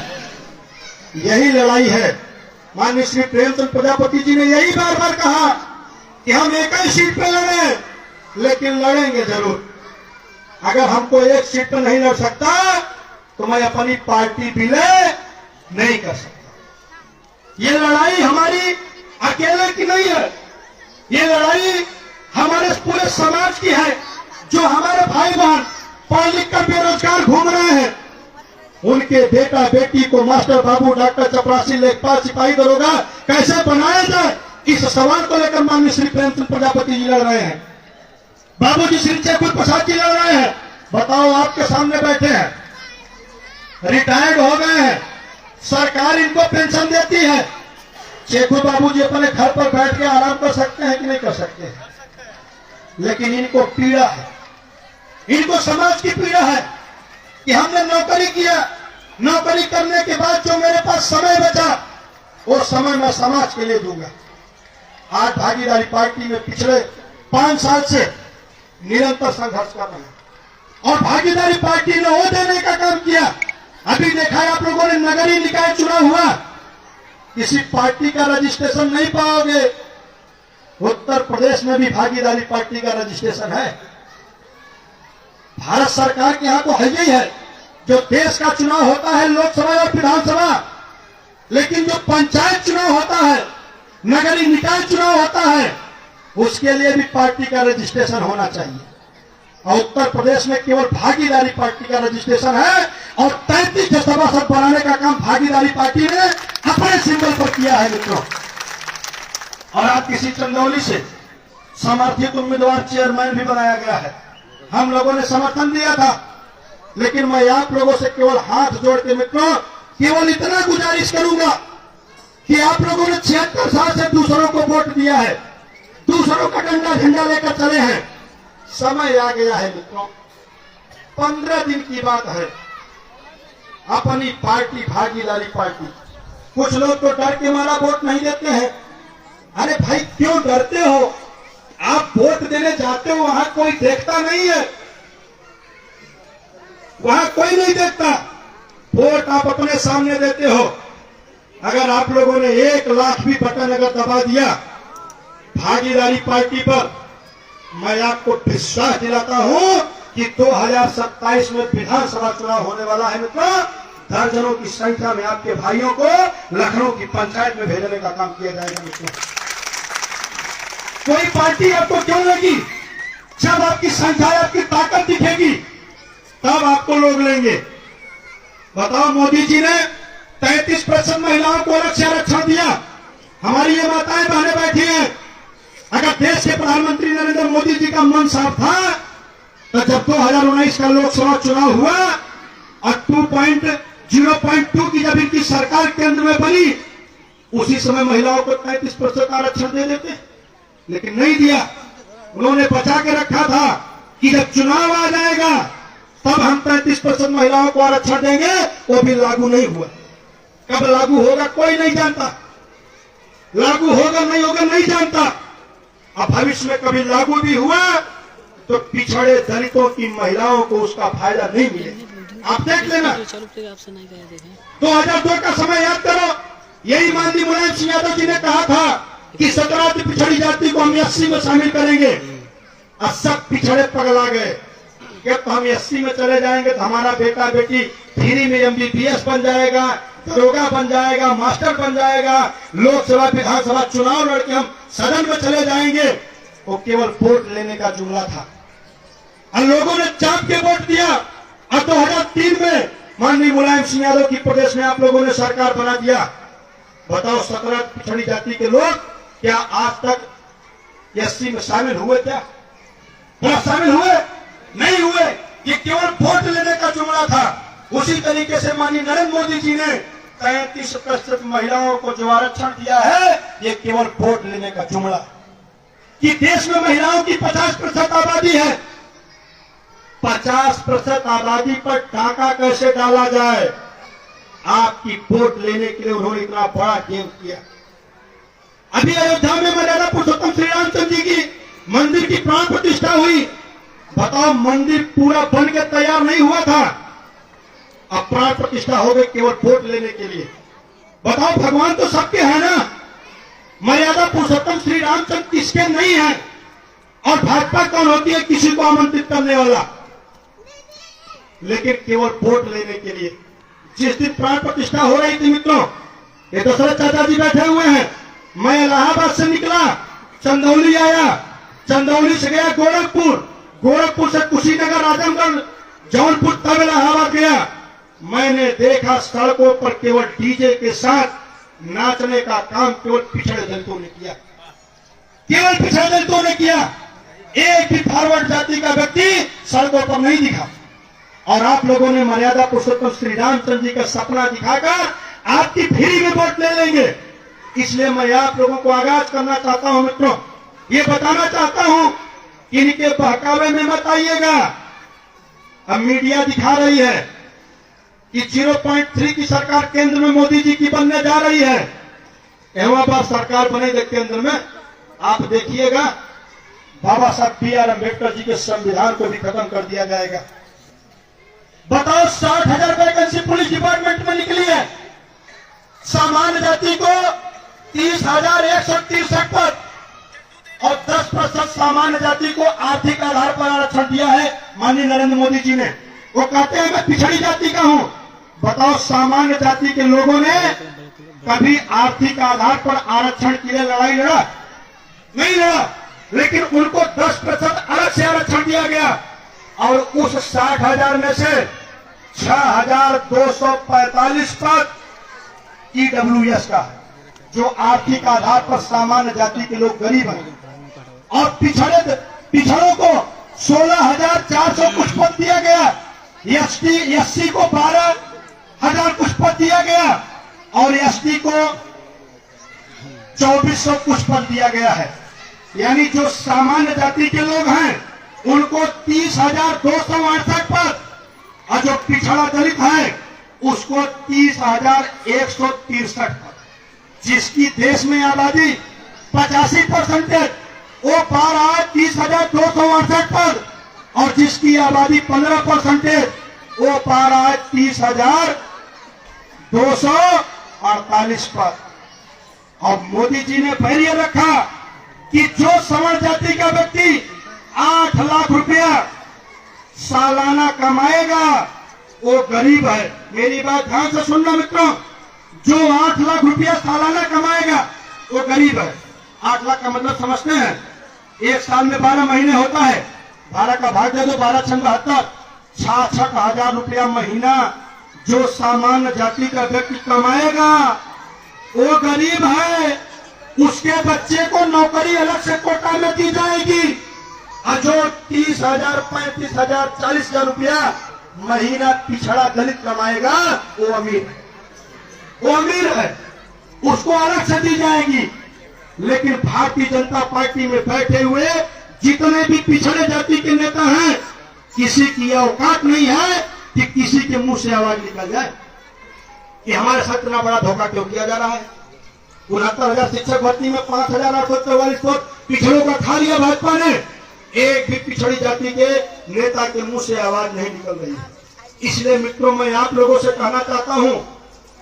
यही लड़ाई है। माननीय श्री प्रेमचंद प्रजापति जी ने यही बार बार कहा कि हम एक ही सीट पे लड़े, लेकिन लड़ेंगे जरूर। अगर हमको एक सीट पर नहीं लड़ सकता तो मैं अपनी पार्टी विलय नहीं कर सकता। ये लड़ाई हमारी अकेले की नहीं है, ये लड़ाई हमारे पूरे समाज की है। जो हमारे भाई बहन पढ़ लिख कर बेरोजगार घूम रहे हैं, उनके बेटा बेटी को मास्टर, बाबू, डॉक्टर, चपरासी, लेखपाल, सिपाही, दरोगा कैसे बनाया जाए, इस सवाल को लेकर माननीय श्री प्रेमचंद प्रजापति जी लड़ रहे हैं। बाबूजी श्री चेकुर प्रसाद जी लड़ रहे हैं। बताओ, आपके सामने बैठे हैं, रिटायर्ड हो गए हैं, सरकार इनको पेंशन देती है। चेकुर बाबूजी अपने घर पर बैठ के आराम कर सकते हैं कि नहीं कर सकते हैं? लेकिन इनको पीड़ा है, इनको समाज की पीड़ा है कि हमने नौकरी किया, नौकरी करने के बाद जो मेरे पास समय बचा, वो समय मैं समाज के लिए दूंगा। आज भागीदारी पार्टी में पिछले 5 साल से निरंतर संघर्ष कर रहे हैं और भागीदारी पार्टी ने वो देने का काम किया। अभी देखा है आप लोगों ने, नगरीय निकाय चुनाव हुआ, किसी पार्टी का रजिस्ट्रेशन नहीं पाओगे। उत्तर प्रदेश में भी भागीदारी पार्टी का रजिस्ट्रेशन है। भारत सरकार के यहां तो है ही है। जो देश का चुनाव होता है लोकसभा और विधानसभा, लेकिन जो पंचायत चुनाव होता है, नगरीय निकाय चुनाव होता है, उसके लिए भी पार्टी का रजिस्ट्रेशन होना चाहिए। और उत्तर प्रदेश में केवल भागीदारी पार्टी का रजिस्ट्रेशन है और 33 सभासद बनाने का काम भागीदारी पार्टी ने अपने सिंबल पर किया है मित्रों। और आज किसी चंदौली से समर्थित उम्मीदवार चेयरमैन भी बनाया गया है। हम लोगों ने समर्थन दिया था, लेकिन मैं आप लोगों से केवल हाथ जोड़ के मित्रों केवल इतना गुजारिश करूंगा कि आप लोगों ने 76 साल से दूसरों को वोट दिया है, दूसरों का डंडा झंडा लेकर चले हैं। समय आ गया है मित्रों, 15 दिन की बात है, अपनी पार्टी भागीदारी पार्टी। कुछ लोग तो डर के मारा वोट नहीं देते हैं। अरे भाई क्यों डरते हो? आप वोट देने जाते हो, वहां कोई देखता नहीं है, वहां कोई नहीं देखता। वोट आप अपने सामने देते हो। अगर आप लोगों ने 1 लाख भी बटन अगर दबा दिया भागीदारी पार्टी पर, मैं आपको विश्वास दिलाता हूं कि 2027 में विधानसभा चुनाव होने वाला है मित्रों। दर्जनों की संख्या में आपके भाइयों को लखनऊ की पंचायत में भेजने का काम किया जाएगा मित्रों। कोई पार्टी आपको क्यों लगी? जब आपकी संख्या, आपकी ताकत दिखेगी, तब आपको लोग लेंगे। बताओ, मोदी जी ने 33% महिलाओं को आरक्षण दिया। हमारी ये माताएं बहनें बैठी हैं, अगर देश के प्रधानमंत्री नरेंद्र मोदी जी का मन साफ था तो जब 2019 का लोकसभा चुनाव हुआ और 2.0.2 की जब इनकी सरकार केंद्र में बनी, उसी समय महिलाओं को 33% आरक्षण दे देते, लेकिन नहीं दिया। उन्होंने बचा के रखा था कि जब चुनाव आ जाएगा तब हम 33% महिलाओं को आरक्षण देंगे। वो भी लागू नहीं हुआ। कब लागू होगा कोई नहीं जानता, लागू होगा नहीं होगा नहीं जानता। अब भविष्य में कभी लागू भी हुआ तो पिछड़े दलितों की महिलाओं को उसका फायदा नहीं मिलेगा। आप देख लेना। 2002 का समय याद करो, यही माननीय मुलायम सिंह यादव जी ने कहा था कि 17 पिछड़ी जाति को हम 80 में शामिल करेंगे, और सब पिछड़े पगला गए। क्या तो हम 80 में चले जाएंगे तो हमारा बेटा बेटी फ्री में MBBS बन जाएगा, दरोगा बन जाएगा, मास्टर बन जाएगा, लोकसभा विधानसभा चुनाव लड़के हम सदन में चले जाएंगे। वो केवल वोट लेने का जुमला था और लोगों ने चाप के वोट दिया। और 2003 में माननीय मुलायम सिंह यादव की प्रदेश में आप लोगों ने सरकार बना दिया। बताओ 17 पिछड़ी जाति के लोग क्या आज तक 80 में शामिल हुए? क्या शामिल हुए? नहीं हुए। ये केवल वोट लेने का जुमला था। उसी तरीके से माननीय नरेंद्र मोदी जी ने 33% महिलाओं को जो आरक्षण दिया है, ये केवल वोट लेने का जुमला। कि देश में महिलाओं की 50% आबादी है, 50% आबादी पर टाका कैसे डाला जाए, आपकी वोट लेने के लिए उन्होंने इतना बड़ा गेम किया। अभी अयोध्या में मर्यादा पुरुषोत्तम श्री रामचंद्र जी की मंदिर की प्राण प्रतिष्ठा हुई। बताओ, मंदिर पूरा बन के तैयार नहीं हुआ था, अब प्राण प्रतिष्ठा हो गई केवल वोट लेने के लिए। बताओ, भगवान तो सबके हैं ना, मर्यादा पुरुषोत्तम श्री रामचंद्र किसके नहीं है? और भाजपा कौन होती है किसी को आमंत्रित करने वाला? लेकिन केवल वोट लेने के लिए। जिस दिन प्राण प्रतिष्ठा हो रही थी मित्रों, ये दशरथ चाचा जी बैठे हुए हैं, मैं इलाहाबाद से निकला, चंदौली आया, चंदौली से गया गोरखपुर, गोरखपुर से कुशीनगर, आजमगढ़, जौनपुर, तब इलाहाबाद गया। मैंने देखा सड़कों पर केवल डीजे के साथ नाचने का काम केवल पिछड़े दलितों ने किया, केवल पिछड़े दलितों ने किया। एक भी फॉरवर्ड जाति का व्यक्ति सड़कों पर नहीं दिखा। और आप लोगों ने मर्यादा पुरुषोत्तम श्री रामचंद्र जी का सपना दिखाकर आपकी फ्री में वोट ले लेंगे। इसलिए मैं आप लोगों को आगाज करना चाहता हूं मित्रों, ये बताना चाहता हूं कि इनके बहकावे में मत आइएगा। अब मीडिया दिखा रही है कि 0.3 की सरकार केंद्र में मोदी जी की बनने जा रही है। अहमदाबाद सरकार बनेगी केंद्र में, आप देखिएगा बाबा साहब B.R. अम्बेडकर जी के संविधान को भी खत्म कर दिया जाएगा। बताओ, 60,000 वैकेंसी पुलिस डिपार्टमेंट में निकली है, सामान्य जाति को 30,163 पद और 10% सामान्य जाति को आर्थिक आधार पर आरक्षण दिया है माननीय नरेंद्र मोदी जी ने। वो कहते हैं मैं पिछड़ी जाति का हूं। बताओ, सामान्य जाति के लोगों ने कभी आर्थिक आधार पर आरक्षण के लिए लड़ाई लड़ा? नहीं लड़ा। लेकिन उनको 10% अलग से आरक्षण दिया गया और उस 60,000 में से 6,245 पद EWS का है, जो आर्थिक आधार पर सामान्य जाति के लोग गरीब हैं। और पिछड़ों को 16,400 कुछ पद दिया गया, SC को 12,000 कुछ पद दिया गया और ST को 2,400 कुछ पद दिया गया है। यानी जो सामान्य जाति के लोग हैं उनको 30,268 पद और जो पिछड़ा दलित है उसको 30,163 पद। जिसकी देश में आबादी 85% वो पा रहा है 30,268 पद और जिसकी आबादी 15% वो पा रहा है 30,248 पद। और मोदी जी ने बैरियर रखा कि जो सवर्ण जाति का व्यक्ति 8 लाख रुपया सालाना कमाएगा वो गरीब है। मेरी बात ध्यान से सुनना मित्रों, जो 8 लाख रुपया सालाना कमाएगा वो गरीब है। 8 लाख का मतलब समझते हैं, एक साल में 12 महीने होता है, 12 का भाग दे दो, 12×72, 66,000 रुपया महीना जो सामान्य जाति का व्यक्ति कमाएगा वो गरीब है। उसके बच्चे को नौकरी अलग से कोटा में दी जाएगी। और जो 30,000, 35,000, 40,000 रुपया महीना पिछड़ा दलित कमाएगा वो अमीर है, वो अमीर है, उसको अलग से दी जाएगी। लेकिन भारतीय जनता पार्टी में बैठे हुए जितने भी पिछड़े जाति के नेता हैं, किसी की औकात नहीं है कि किसी के मुंह से आवाज निकल जाए कि हमारे साथ इतना बड़ा धोखा क्यों किया जा रहा है। 69,000 शिक्षक भर्ती में 5,844 पद पिछड़ों का खा लिया भाजपा ने। एक भी पिछड़ी जाति के नेता के मुंह से आवाज नहीं निकल रही है। इसलिए मित्रों, मैं आप लोगों से कहना चाहता हूं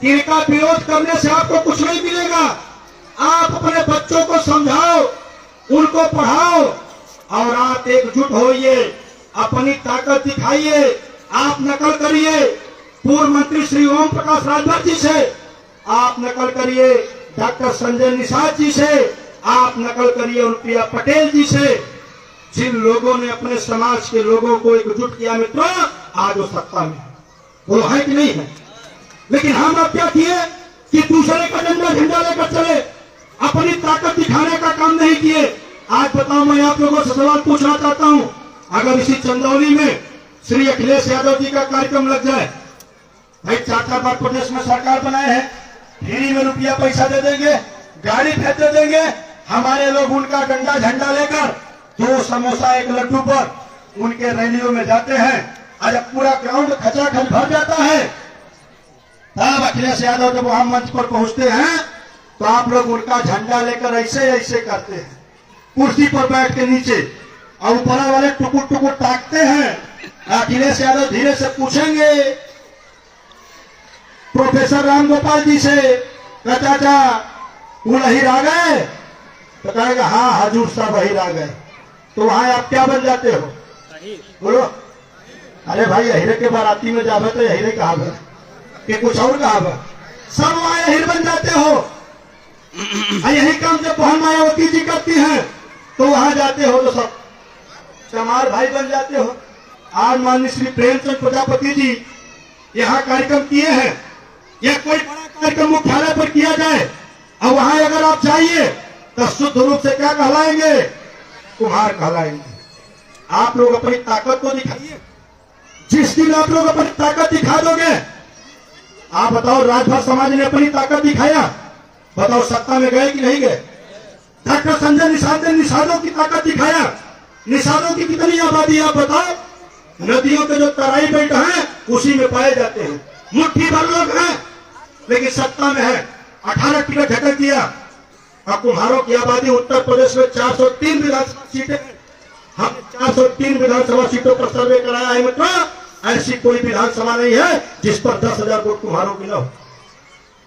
कि इनका विरोध करने से आपको कुछ नहीं मिलेगा। आप अपने बच्चों को समझाओ, उनको पढ़ाओ और आप एकजुट होइए, अपनी ताकत दिखाइए। आप नकल करिए पूर्व मंत्री श्री ओम प्रकाश राजभर जी से, आप नकल करिए डॉक्टर संजय निषाद जी से, आप नकल करिए अनुप्रिया पटेल जी से, जिन लोगों ने अपने समाज के लोगों को एकजुट किया। मित्रों, आज वो सत्ता में वो है कि नहीं है। लेकिन हम अब क्या किए कि दूसरे का झंडा लेकर चले, अपनी ताकत दिखाने का काम नहीं किए। आज बताओ, मैं आप लोगों से सवाल पूछना चाहता हूं, अगर इसी चंदौली में श्री अखिलेश यादव जी का कार्यक्रम लग जाए, भाई 4-4 बार प्रदेश में सरकार बनाए हैं, फ्री में रुपया पैसा दे देंगे, गाड़ी भेज दे देंगे, हमारे लोग उनका डंडा झंडा लेकर 2 समोसा 1 लड्डू पर उनके रैलियों में जाते हैं। आज पूरा ग्राउंड खचाखच भर जाता है। तब अखिलेश यादव जब वहां मंच पर पहुंचते हैं तो आप लोग उनका झंडा लेकर ऐसे ऐसे करते हैं, कुर्सी पर बैठ के नीचे, और ऊपर वाले टुकुर टुकुर ताकते हैं। अखिलेश यादव धीरे से पूछेंगे प्रोफेसर राम गोपाल जी से, चाचा उलहिर आ गए? तो कहेगा हाँ हजूर साहब वही आ गए। तो वहां आप क्या बन जाते हो? बोलो। अरे भाई अहिरे के बाराती में जावे तो अहिरे कहा कि कुछ और कहा, सब वहां अहिर बन जाते हो। यही काम जब बहन मायावती जी करती हैं तो वहां जाते हो तो सब चमार भाई बन जाते हो। आज माननीय श्री प्रेमचंद प्रजापति जी यहाँ कार्यक्रम किए हैं, या कोई बड़ा कार्यक्रम मुख्यालय पर किया जाए और वहां अगर आप जाइए तो शुद्ध रूप से क्या कहलाएंगे? कुम्हार कहलाएंगे। आप लोग अपनी ताकत को दिखाइए। जिस दिन आप लोग अपनी ताकत दिखा दोगे, आप बताओ राजभर समाज ने अपनी ताकत दिखाया, बताओ सत्ता में गए कि नहीं गए? डॉक्टर संजय निषाद ने निषादों की ताकत दिखाया। निषादों की कितनी आबादी आप बताओ? नदियों के जो तराई बेल्ट हैं उसी में पाए जाते हैं, मुट्ठी भर लोग हैं, लेकिन सत्ता में है। 18 टिकट झटक दिया। और कुम्हारों की आबादी उत्तर प्रदेश में 403 विधानसभा सीटें, हम 403 विधानसभा सीटों पर सर्वे कराया है। मित्रों, ऐसी कोई विधानसभा नहीं है जिस पर 10,000 वोट कुम्हारों की न हो।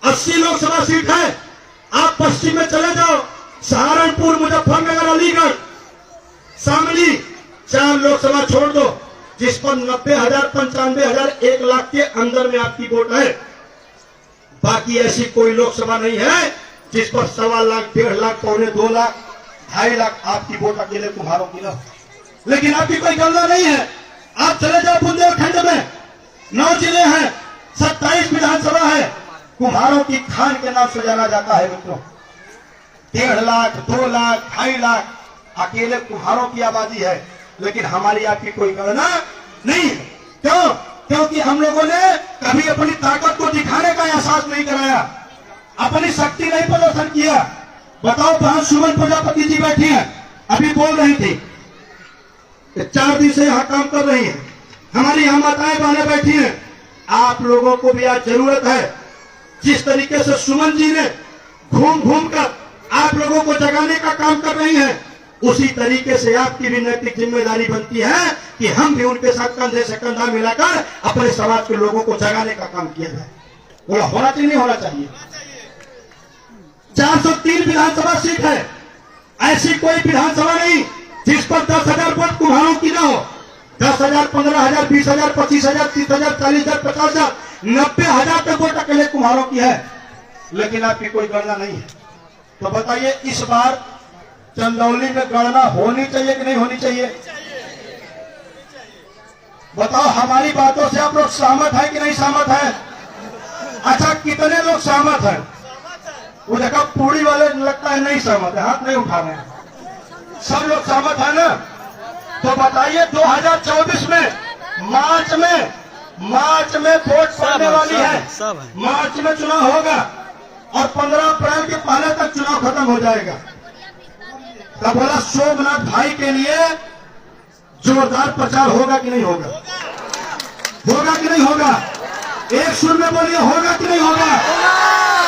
80 लोकसभा सीट है। आप पश्चिम में चले जाओ, सहारनपुर, मुजफ्फरनगर, अलीगढ़, शामली, 4 लोकसभा छोड़ दो जिस पर 90,000, 95,000, 1 लाख के अंदर में आपकी वोट है। बाकी ऐसी कोई लोकसभा नहीं है जिस पर 1.25 लाख, 1.5 लाख, 2.25 लाख, 2.5 लाख आपकी वोट अकेले कुम्हारों की न हो। लेकिन आपकी कोई गणना नहीं है। आप चले जाओ बुंदेलखंड में, 9 जिले हैं, 27 विधानसभा है, कुम्हारों की खान के नाम से जाना जाता है। मित्रों, 1.5 लाख, 2 लाख, 2.5 लाख अकेले कुम्हारों की आबादी है। लेकिन हमारी आपकी कोई गणना नहीं है। क्यों? क्योंकि हम लोगों ने कभी अपनी ताकत को दिखाने का एहसास नहीं कराया, अपनी शक्ति नहीं प्रदर्शन किया। बताओ, बहन सुमन प्रजापति जी बैठी हैं, अभी बोल रही थी, 4 दिन से यहाँ काम कर रही हैं। हमारी यहाँ माताएं बहनें बैठी हैं। आप लोगों को भी आज जरूरत है, जिस तरीके से सुमन जी ने घूम घूम कर आप लोगों को जगाने का काम कर रही हैं, उसी तरीके से आपकी भी नैतिक जिम्मेदारी बनती है कि हम भी उनके साथ कंधे से कंधा मिलाकर अपने समाज के लोगों को जगाने का काम किया जाए। बोला होना चाहिए, नहीं होना चाहिए? 403 विधानसभा सीट है। ऐसी कोई विधानसभा नहीं जिस पर 10,000 वोट कुम्हारों की ना हो। 10,000, 15,000, 20,000, 25,000, 30,000, 40,000, 50,000, 90,000 तक वोट अकेले कुम्हारों की है। लेकिन आपकी कोई गणना नहीं है। तो बताइए, इस बार चंदौली में गणना होनी चाहिए कि नहीं होनी चाहिए? बताओ, हमारी बातों से आप लोग सहमत है कि नहीं सहमत है? अच्छा, कितने लोग सहमत हैं? वो देखा पूरी वाले लगता है नहीं सहमत है, हाथ नहीं उठा रहे हैं। सब लोग सहमत है ना? तो बताइए 2024 में मार्च में वोट पड़ने वाली है, मार्च में चुनाव होगा और 15 अप्रैल के पहले तक चुनाव खत्म हो जाएगा। तब बोला सोमनाथ भाई के लिए जोरदार प्रचार होगा कि नहीं होगा? होगा कि नहीं होगा? एक सुर में बोलिए, होगा कि नहीं होगा?